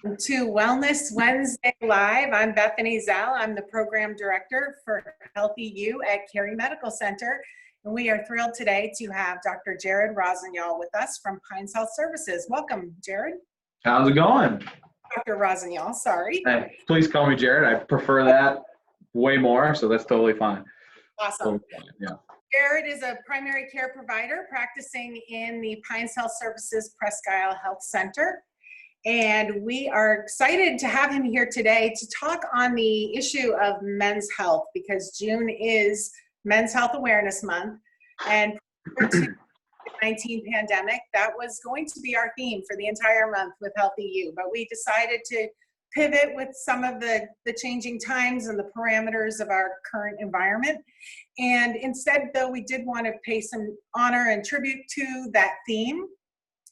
To Wellness Wednesday Live. I'm Bethany Zell. I'm the program director for Healthy You at Cary Medical Center. And we are thrilled today to have Dr. Jarryd Rossignol with us from Pines Health Services. Welcome, Jarryd. How's it going? Dr. Rossignol, sorry. Hey, please call me Jarryd. I prefer that way more, so that's totally fine. Awesome. Yeah. Jarryd is a primary care provider practicing in the Pines Health Services Presque Isle Health Center. And we are excited to have him here today to talk on the issue of men's health, because June is Men's Health Awareness Month. And prior to the COVID-19 pandemic, that was going to be our theme for the entire month with Healthy You. But we decided to pivot with some of the changing times and the parameters of our current environment. And instead, though, we did want to pay some honor and tribute to that theme,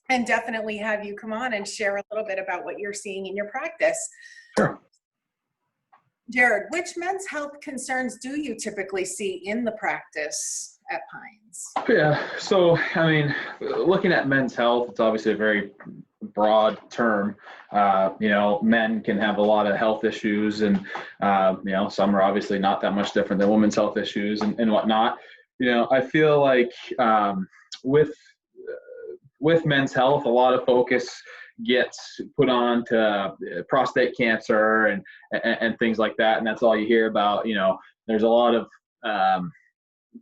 and definitely have you come on and share a little bit about what you're seeing in your practice. Sure. Jarryd, which men's health concerns do you typically see in the practice at Pines? Yeah, so, I mean, looking at men's health, it's obviously a very broad term. Men can have a lot of health issues, and, some are obviously not that much different than women's health issues and whatnot. I feel like with men's health, a lot of focus gets put on to prostate cancer and things like that. And that's all you hear about. There's a lot of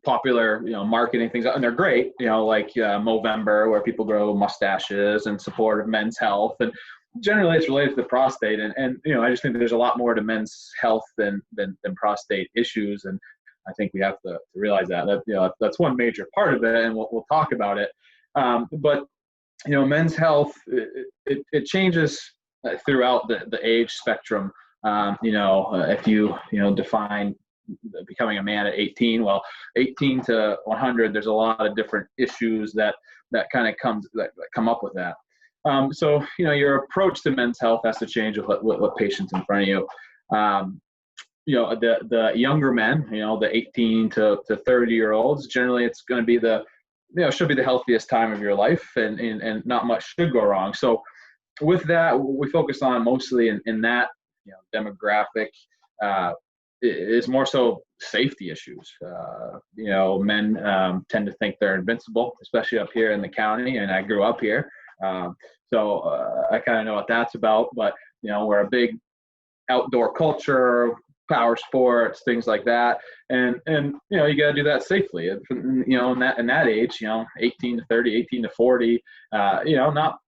popular, marketing things, and they're great, like Movember, where people grow mustaches in support of men's health. And generally it's related to the prostate. And I just think there's a lot more to men's health than prostate issues. And I think we have to realize that that's one major part of it, and we'll talk about it. But men's health, it changes throughout the age spectrum. If you define becoming a man at 18, well, 18 to 100, there's a lot of different issues that kind of come up with that. So your approach to men's health has to change with what patient's in front of you. The younger men, the 18 to 30-year-olds, generally it's going to be should be the healthiest time of your life, and not much should go wrong. So with that, we focus on mostly in that demographic is more so safety issues. Men tend to think they're invincible, especially up here in the county, and I grew up here. So I kind of know what that's about, but we're a big outdoor culture, power sports, things like that, and you got to do that safely. In that age, 18 to 30, 18 to 40, not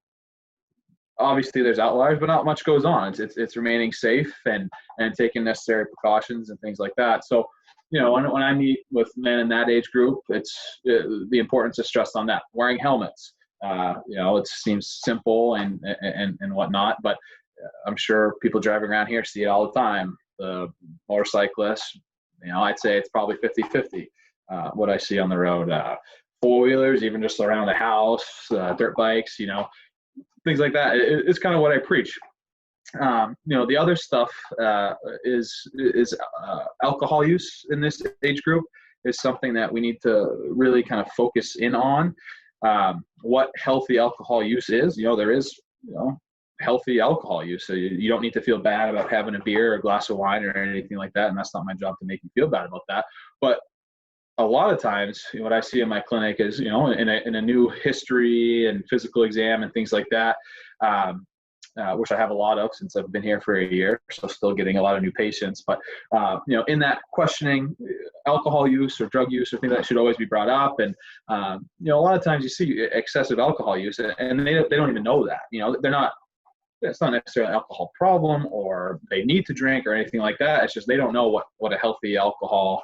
obviously there's outliers, but not much goes on. It's remaining safe and taking necessary precautions and things like that. So when I meet with men in that age group, it's the importance is stressed on that. Wearing helmets, it seems simple and whatnot, but I'm sure people driving around here see it all the time. The motorcyclists, I'd say it's probably 50-50 what I see on the road. Four-wheelers, even just around the house, dirt bikes, things like that. It's kind of what I preach. The other stuff is alcohol use in this age group is something that we need to really kind of focus in on. What healthy alcohol use is. There is, healthy alcohol use. So you don't need to feel bad about having a beer or a glass of wine or anything like that. And that's not my job to make you feel bad about that. But a lot of times what I see in my clinic is, in a new history and physical exam and things like that, which I have a lot of since I've been here for a year, so still getting a lot of new patients. But, in that questioning, alcohol use or drug use or things that should always be brought up. And, a lot of times you see excessive alcohol use and they don't even know that, it's not necessarily an alcohol problem or they need to drink or anything like that. It's just they don't know what a healthy alcohol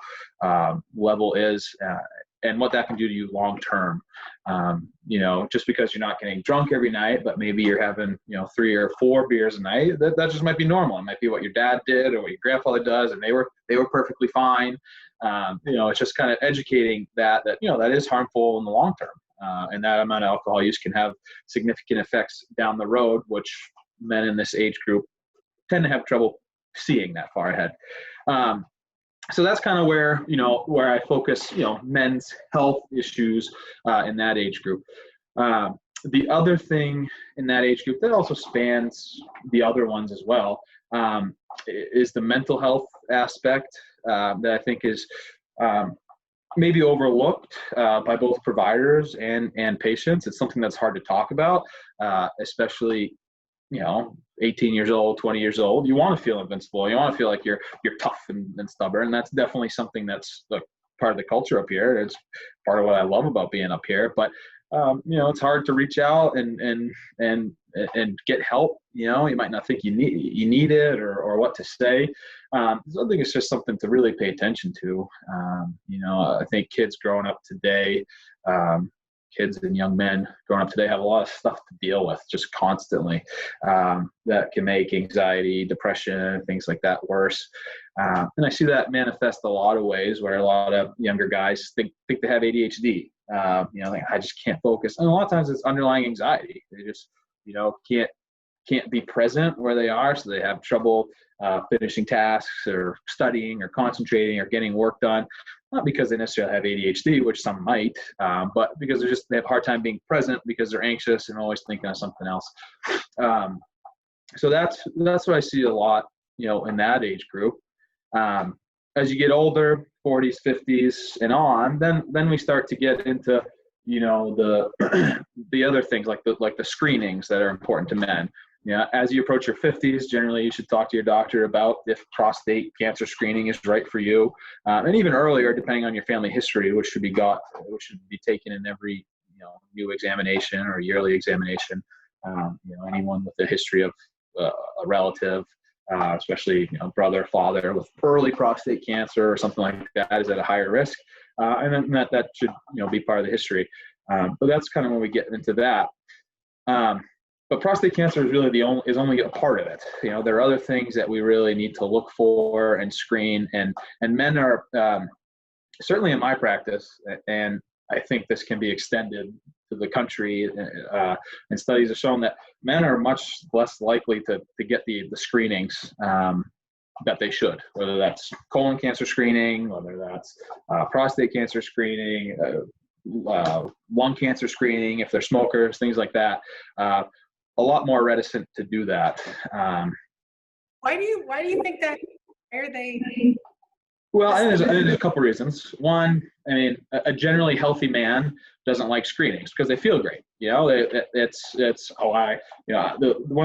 level is and what that can do to you long term. Just because you're not getting drunk every night, but maybe you're having 3 or 4 beers a night, that just might be normal. It might be what your dad did or what your grandfather does, and they were perfectly fine. It's just kind of educating that is harmful in the long term, and that amount of alcohol use can have significant effects down the road, which men in this age group tend to have trouble seeing that far ahead. So that's kind of where I focus, men's health issues in that age group. The other thing in that age group that also spans the other ones as well, is the mental health aspect, that I think is maybe overlooked by both providers and patients. It's something that's hard to talk about, especially 18 years old, 20 years old. You want to feel invincible. You want to feel like you're tough and stubborn. And that's definitely something that's part of the culture up here. It's part of what I love about being up here. But it's hard to reach out and get help. You might not think you need it or what to say. So I think it's just something to really pay attention to. I think kids growing up today, kids and young men growing up today have a lot of stuff to deal with just constantly, that can make anxiety, depression, things like that worse. And I see that manifest a lot of ways where a lot of younger guys think they have ADHD. Like, I just can't focus. And a lot of times it's underlying anxiety. They just, can't be present where they are. So they have trouble finishing tasks or studying or concentrating or getting work done. Not because they necessarily have ADHD, which some might, but because they have a hard time being present because they're anxious and always thinking of something else. So that's what I see a lot, in that age group. As you get older, 40s, 50s and on, then we start to get into, the other things like the screenings that are important to men. As you approach your 50s, generally you should talk to your doctor about if prostate cancer screening is right for you, and even earlier, depending on your family history, which should be taken in every new examination or yearly examination. Anyone with a history of a relative, especially brother, father with early prostate cancer or something like that, is at a higher risk, and then that should be part of the history. But that's kind of when we get into that. But prostate cancer is really only a part of it. There are other things that we really need to look for and screen, and men are certainly in my practice, and I think this can be extended to the country. And studies have shown that men are much less likely to get the screenings that they should, whether that's colon cancer screening, whether that's prostate cancer screening, lung cancer screening, if they're smokers, things like that. A lot more reticent to do that. Why do you think that? Why are they? Well, I think there's a couple reasons. One, a generally healthy man doesn't like screenings because they feel great. One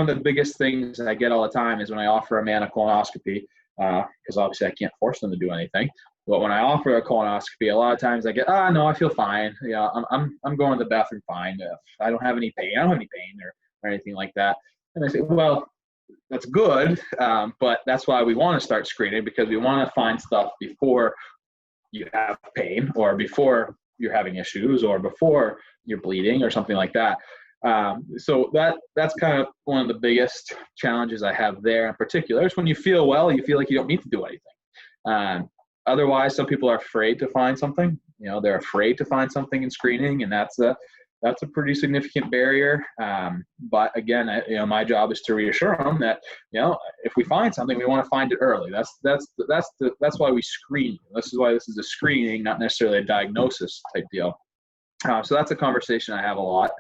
of the biggest things that I get all the time is when I offer a man a colonoscopy, because obviously I can't force them to do anything. But when I offer a colonoscopy, a lot of times I get, no, I feel fine. I'm going to the bathroom fine. I don't have any pain. I don't have any pain or anything like that. And I say, well, that's good, but that's why we want to start screening, because we want to find stuff before you have pain or before you're having issues or before you're bleeding or something like that. So that's kind of one of the biggest challenges I have there in particular. Is when you feel well, you feel like you don't need to do anything. Otherwise, some people are afraid to find something. They're afraid to find something in screening, and that's a pretty significant barrier. But again, my job is to reassure them that if we find something, we want to find it early. That's why we screen. This is why this is a screening, not necessarily a diagnosis type deal. So that's a conversation I have a lot.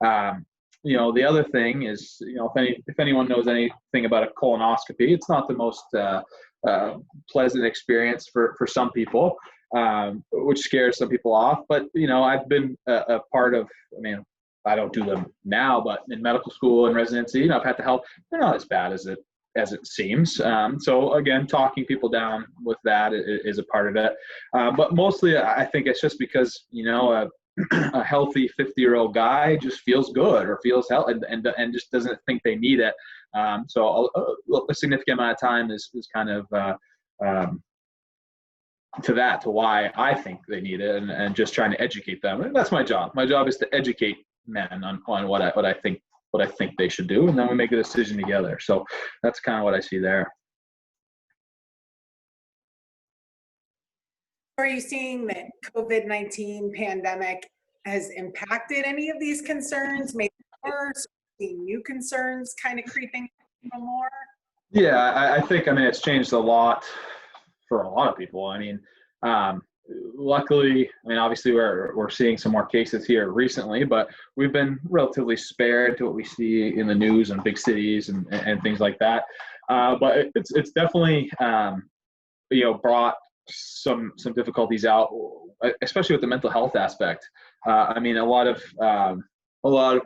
The other thing is, if anyone knows anything about a colonoscopy, it's not the most pleasant experience for some people, which scares some people off. But, I've been a part of, I don't do them now, but in medical school and residency, I've had to help. They're not as bad as it seems. So again, talking people down with that is a part of it. But mostly I think it's just because, a healthy 50-year-old guy just feels good or feels healthy and just doesn't think they need it. So a significant amount of time is kind of to why I think they need it, and just trying to educate them. And that's my job. My job is to educate men on what I think they should do, and then we make a decision together. So that's kind of what I see there. Are you seeing that COVID-19 pandemic has impacted any of these concerns, made it worse, seeing new concerns kind of creeping a little more? Yeah, I think, it's changed a lot for a lot of people. luckily, I mean, obviously we're seeing some more cases here recently, but we've been relatively spared to what we see in the news in big cities and things like that. But it's definitely, brought some difficulties out, especially with the mental health aspect. I mean, a lot of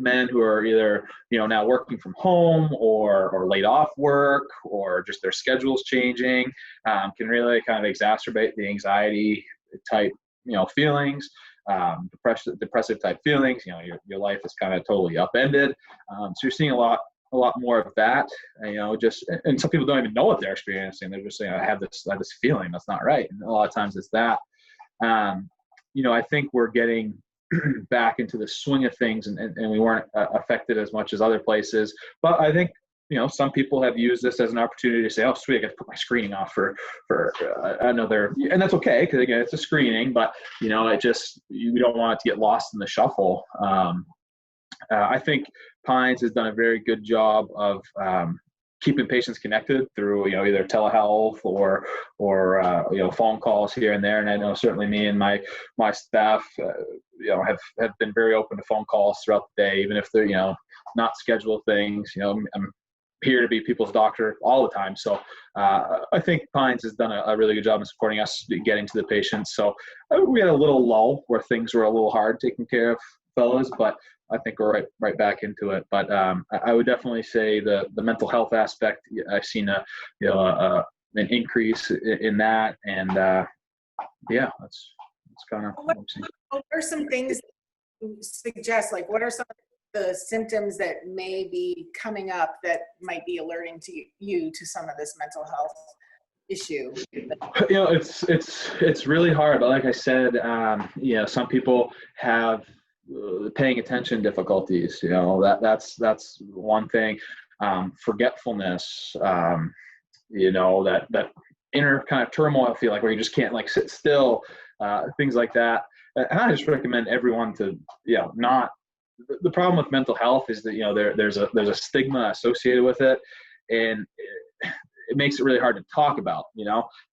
men who are either now working from home or laid off work, or just their schedules changing, can really kind of exacerbate the anxiety type feelings, depressive type feelings. Your life is kind of totally upended. So you're seeing a lot more of that. And some people don't even know what they're experiencing. They're just saying, I have this feeling that's not right. And a lot of times it's that. I think we're getting back into the swing of things, and we weren't affected as much as other places. But I think some people have used this as an opportunity to say, oh sweet, I got to put my screening off for another, and that's okay, because again, it's a screening, but you don't want it to get lost in the shuffle. I think Pines has done a very good job of keeping patients connected through either telehealth or phone calls here and there. And I know certainly me and my staff have been very open to phone calls throughout the day, even if they're not scheduled things. I'm here to be people's doctor all the time. So I think Pines has done a really good job in supporting us getting to the patients. So we had a little lull where things were a little hard taking care of fellas, but I think we're right back into it. But I would definitely say the mental health aspect, I've seen an increase in that, and that's kind of what I'm seeing. What are some things you suggest? Like, what are some of the symptoms that may be coming up that might be alerting to you to some of this mental health issue? It's really hard, but like I said, some people have paying attention difficulties. That's one thing. Forgetfulness. That inner kind of turmoil feel, like where you just can't like sit still. Things like that. And I just recommend everyone to not. The problem with mental health is that there's a stigma associated with it, and it makes it really hard to talk about.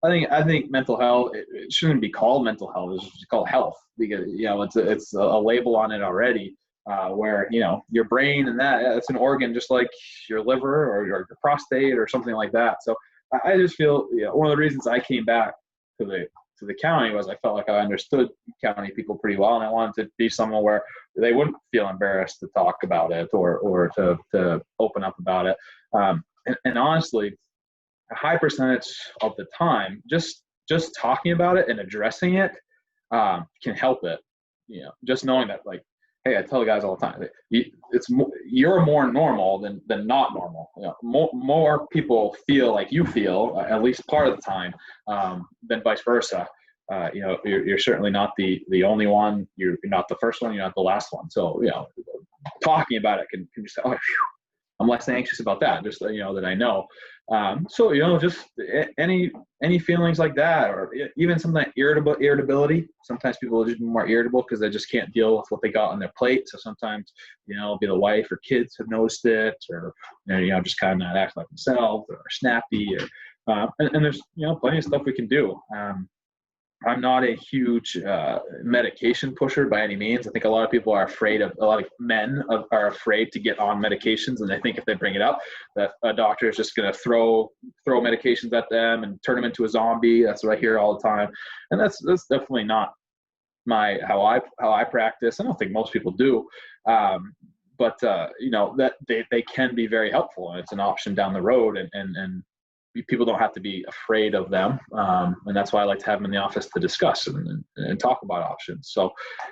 I think mental health, it shouldn't be called mental health. It should be called health, because it's a label on it already, where your brain and it's an organ just like your liver or your prostate or something like that. So I just feel one of the reasons I came back to the county was I felt like I understood county people pretty well, and I wanted to be someone where they wouldn't feel embarrassed to talk about it or to open up about it. And honestly, a high percentage of the time, just talking about it and addressing it can help it. Just knowing that, like, hey, I tell the guys all the time, you're more normal than not normal. More people feel like you feel, at least part of the time, than vice versa. You're certainly not the only one. You're not the first one. You're not the last one. So talking about it can just say, oh, phew, I'm less anxious about that. Just that I know. So just any feelings like that, or even something like irritability. Sometimes people are just more irritable because they just can't deal with what they got on their plate. So sometimes be the wife or kids have noticed it, or just kind of not acting like themselves, or snappy, or and there's plenty of stuff we can do. I'm not a huge medication pusher by any means. I think a lot of people are afraid of, a lot of men are afraid to get on medications, and they think if they bring it up that a doctor is just going to throw medications at them and turn them into a zombie. That's what I hear all the time, and that's definitely not how I practice. I don't think most people do, but that they can be very helpful, and it's an option down the road, and people don't have to be afraid of them, and that's why I like to have them in the office to discuss and talk about options. So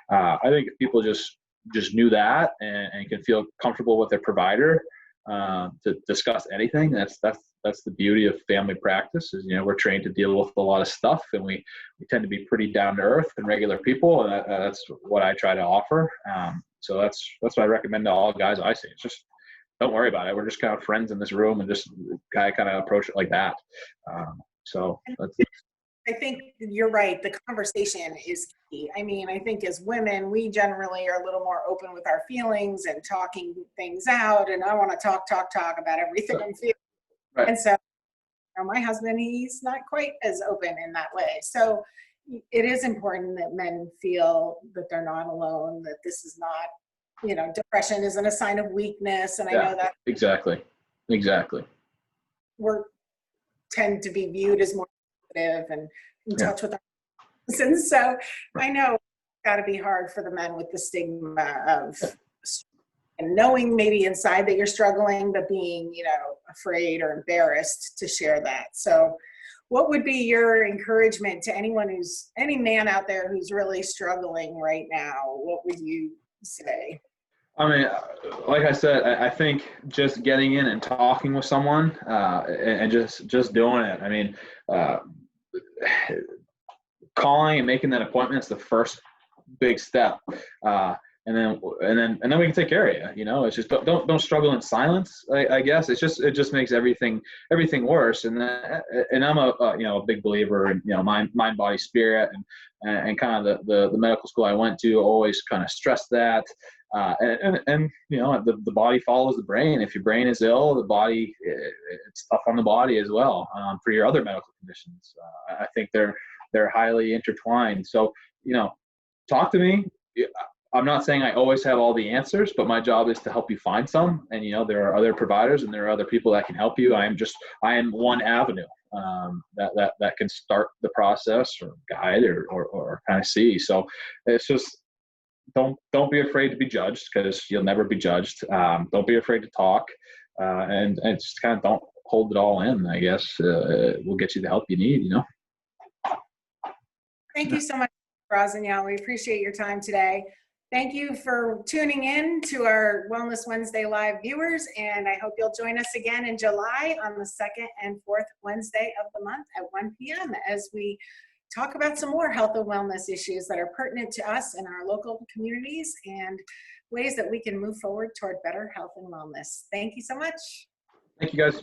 I think if people just knew that and can feel comfortable with their provider to discuss anything, that's the beauty of family practice. Is we're trained to deal with a lot of stuff, and we tend to be pretty down to earth and regular people, and that's what I try to offer. So that's what I recommend to all guys I see. It's just, don't worry about it. We're just kind of friends in this room, and just kind of approach it like that. So that's. I think you're right. The conversation is key. I mean, I think as women, we generally are a little more open with our feelings and talking things out. And I want to talk about everything I'm feeling. Right. And so my husband, he's not quite as open in that way. So it is important that men feel that they're not alone, that this is not, you know, depression isn't a sign of weakness. And I know that exactly. we're tend to be viewed as more positive and in Yeah. touch with our and so I know it's got to be hard for the men with the stigma of and knowing maybe inside that you're struggling, but being, you know, afraid or embarrassed to share that. So what would be your encouragement to any man out there who's really struggling right now? What would you say? I mean, like I said, I think just getting in and talking with someone and just doing it. I mean, uh, calling and making that appointment is the first big step. And then we can take care of you. You know, it's just don't struggle in silence. I guess it just makes everything worse. And I'm a big believer in, you know, mind, body, spirit, and kind of the medical school I went to always kind of stressed that. And you know, the body follows the brain. If your brain is ill, the body, it's tough on the body as well, for your other medical conditions. I think they're highly intertwined. So, you know, talk to me. I'm not saying I always have all the answers, but my job is to help you find some. And, you know, there are other providers and there are other people that can help you. I am one avenue that can start the process or guide or kind of see. So it's just, don't be afraid to be judged, because you'll never be judged. Don't be afraid to talk, and just kind of don't hold it all in. I guess we'll get you the help you need. You know. Thank you so much, Rossignol. We appreciate your time today. Thank you for tuning in to our Wellness Wednesday live viewers, and I hope you'll join us again in July on the 2nd and 4th Wednesday of the month at 1 p.m. as we talk about some more health and wellness issues that are pertinent to us in our local communities and ways that we can move forward toward better health and wellness. Thank you so much. Thank you, guys.